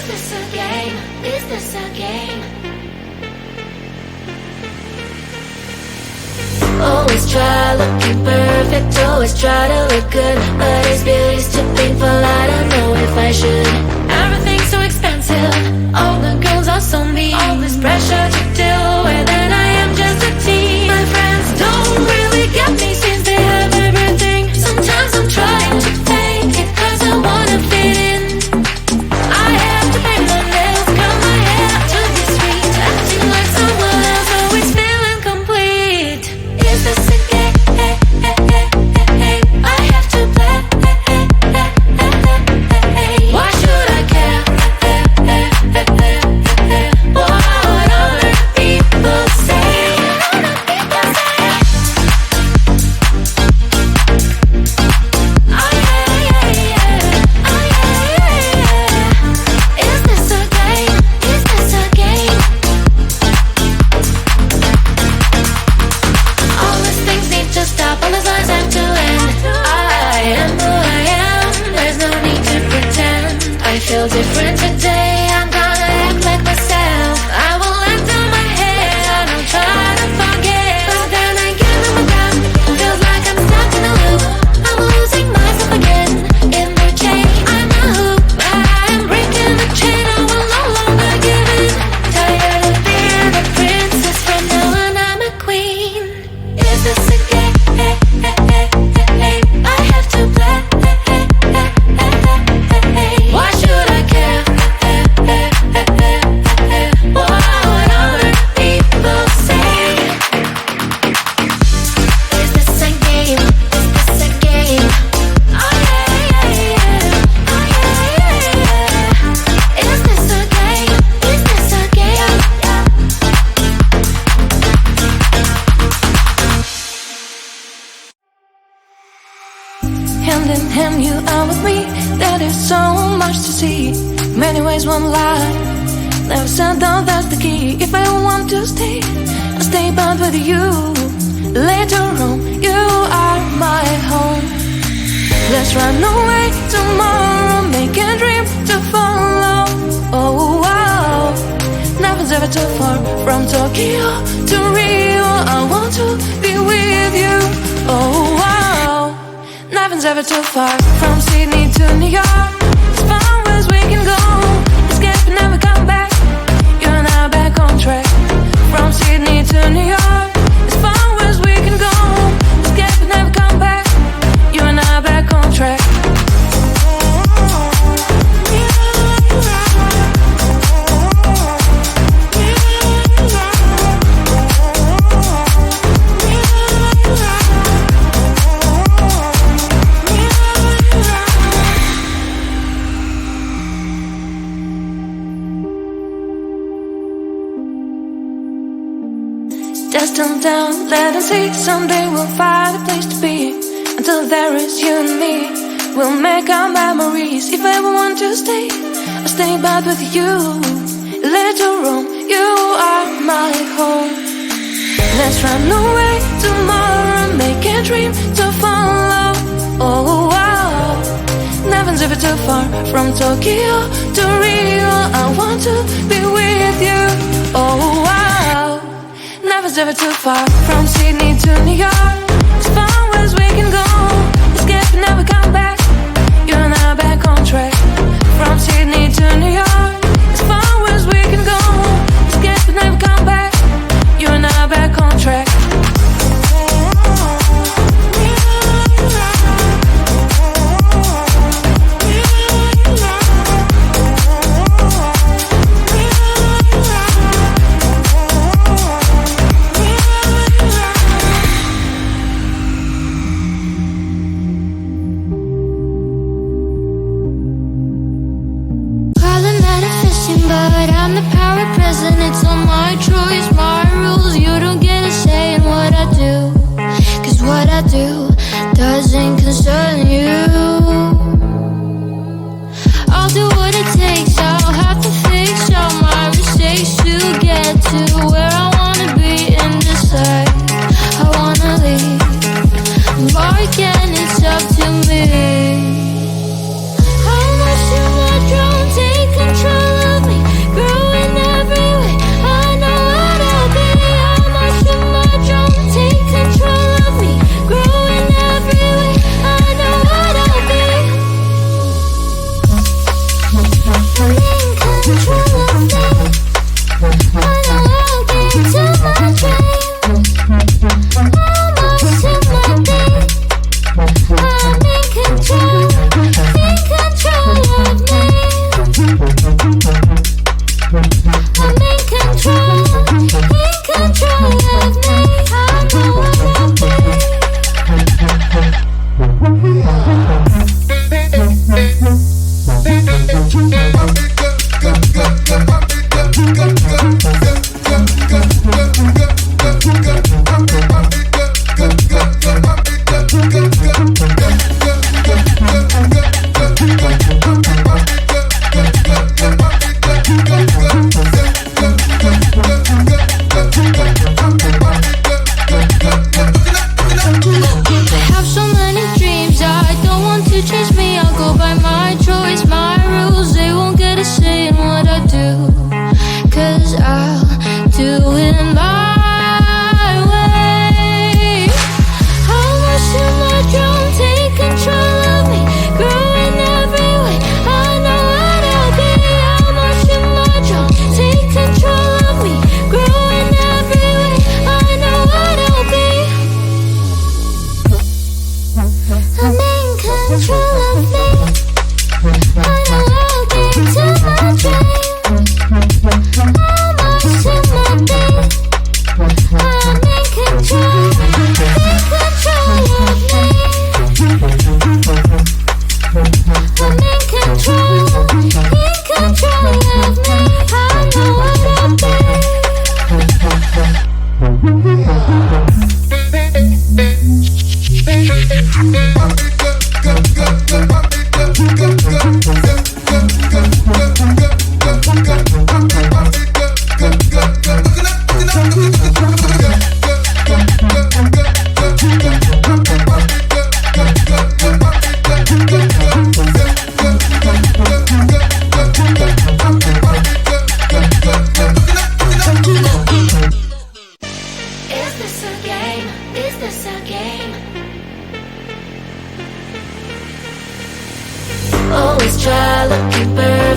this a game? Is this a game? Always try looking perfect, always try to look good, but is beauty's too painful? I don't know if I should. Everything's so expensive, all the girls are so mean, all this pressure to deal with, and I am just a teen. My friends don't really get me since they have everything. Sometimes I'm trying to fake it cause I wanna fit in. I have to paint my nails, curl my hair to be sweet, acting like someone else, always feeling complete. Is this a game? I have to play. Why should I care? What other people say? Oh yeah. Is this a game? Is this a game? All these things need to stop, all these lies have to end. I am who I am, there's no need to pretend. I feel different today, I'm gonna act like myself. I will let down my head, I'll try to forget, but then again I'm down. Feels like I'm stuck in a loop, I'm losing myself again in the chain. I'm a hoop, but I'm breaking the chain, I will no longer give in. Tired of being a princess, from now on I'm a queen. Is this a game? I have to play. Why should I care? What other people say? Is this a game? Is this a game? Oh yeah. Is this a game? Is this a game? Hand in hand, you are with me. There is so much to see. Many ways, one life. Never said that that's the key. If I want to stay, I'll stay but with you. Later on, you are my home. Let's run away tomorrow, make a dream to follow. Oh wow, nothing's ever too far from Tokyo to Rio. I want to be with you. Oh wow, nothing's ever too far from Sydney to New York. As far as we can go, escape and never come back. You and I back on track. From Sydney to New York. As far as we can go, escape and never come back. You and I back on track. Just turn down, let them see. Someday we'll find a place to be. Until there is you and me, we'll make our memories. If I ever want to stay, I'll stay back with you. Later on, you are my home. Let's run away tomorrow, make a dream to follow. Oh wow, nothing's ever too far from Tokyo to Rio. I want to be with you. Oh wow, nothing's ever too far from Sydney to New York. As far as we can go, escape and never come back. You and I back on track. From Sydney to New York. As far as we can go, escape and never come back. You and I back on track. But I'm the power present, it's all my choice, my rules. You don't get a say in what I do, cause what I do doesn't concern you. I'll do what it takes, I'll have to fix all my mistakes to get to where I wanna be and decide I wanna leave. Why can't it's up to me? How much do I don't take control?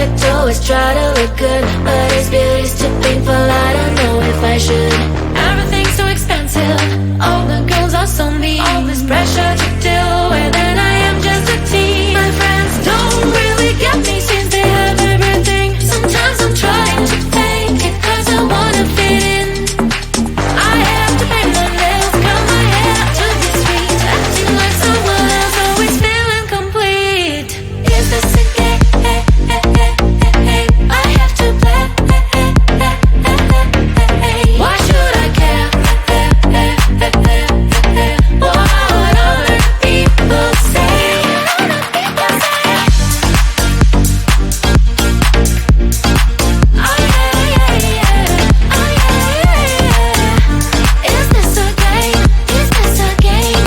perfect, always try to look good, but his beauty's too painful, I don't know if I should. Everything's so expensive, all the girls are so mean, all this pressure to deal with, and I am just a teen. My friends don't really get me since they have everything. Sometimes I'm trying to fake it cause I wanna fit in. I have to paint my nails, curl my hair to be sweet, acting like someone else, always feeling complete. Is this a game? I have to play. Why should I care? What other people say? Is this a game? Is this a game?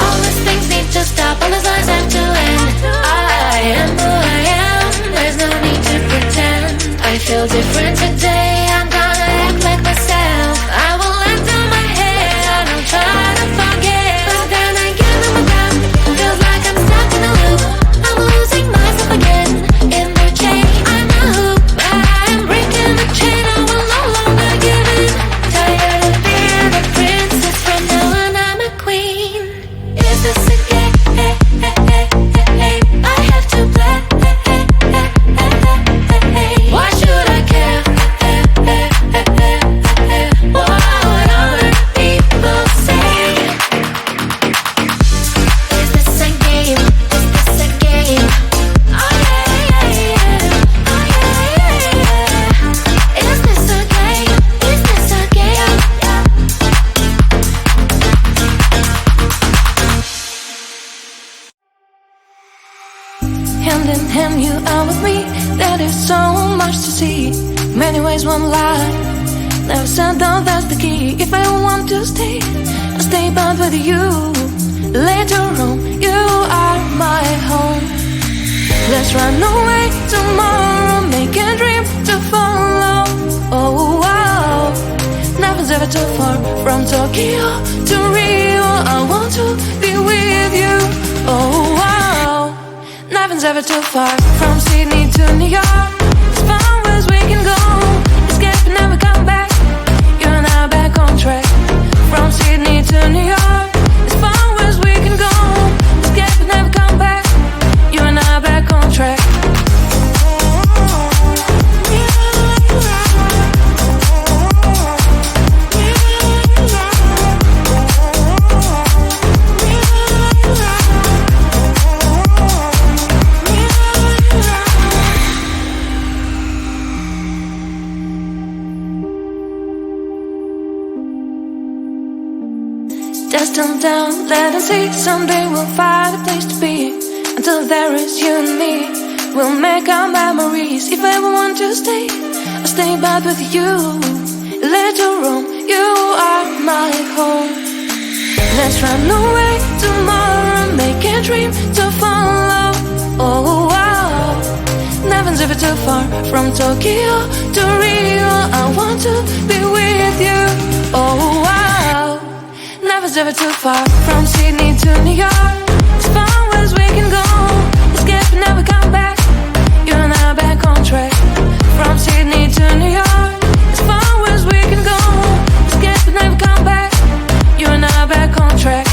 All these things need to stop, all these lies have to end. I am who I am, there's no need to pretend. I feel different today, I'm gonna act like myself. I will let down my head, I'll try to forget. But then again, feels like I'm stuck in a loop. I'm losing myself again in the chain. I'm a hoop, I'm breaking the chain, I will no longer give in. Tired of being a princess, from now on I'm a queen. Is this a game? I have to play. Why should I care? What other people say? Is this a game? Is this a game? Oh yeah, yeah, yeah. Oh yeah, yeah, yeah. Is this a game? Is this a game? Hand in hand, you are with me. There is so much to see. Many ways, one life. Never said down, that's the key. If I want to stay, I'll stay but with you. Later on, you are my home. Let's run away tomorrow, make a dream to follow. Oh wow, nothing's ever too far from Tokyo to Rio. I want to be with you. Oh wow, nothing's ever too far from Sydney to New York. As far as we can go, escape and never come back. You and I back on track. From Sydney to New York. As far as we can go, escape and never come back. You and I back on track. Just turn down, let them see. Someday we'll find a place to be. Until there is you and me, we'll make our memories. If I ever want to stay, I'll stay back with you. Later on, you are my home. Let's run away tomorrow, make a dream to follow. Oh wow, nothing's ever too far from Tokyo to Rio. I want to be with you. Oh wow, nothing's ever too far from Sydney to New York. As far as we can go, escape and never come back. You and I back on track. From Sydney to New York. As far as we can go, escape and never come back. You and I back on track.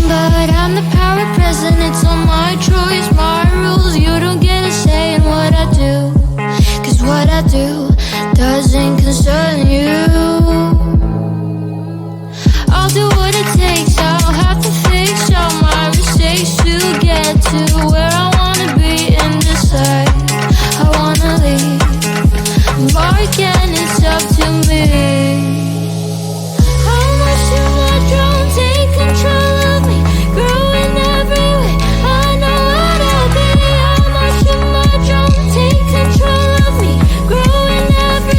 But I'm the power present, it's all my choice, my rules. You don't get a say in what I do, cause what I do doesn't concern you. I'll do what it takes, I'll have to fix all my mistakes to get to where I wanna be and decide I wanna leave. Mark and it's up to me. How much do I drown, take control of me, growing every way, I know what I'll be. How much do I drown, take control of me, growing every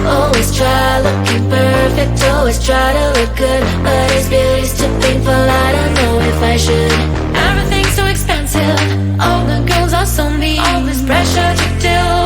Always try looking perfect, always try to look good, but is beauty's too painful? I don't know if I should. Everything's so expensive, all the girls are so mean. All this pressure to do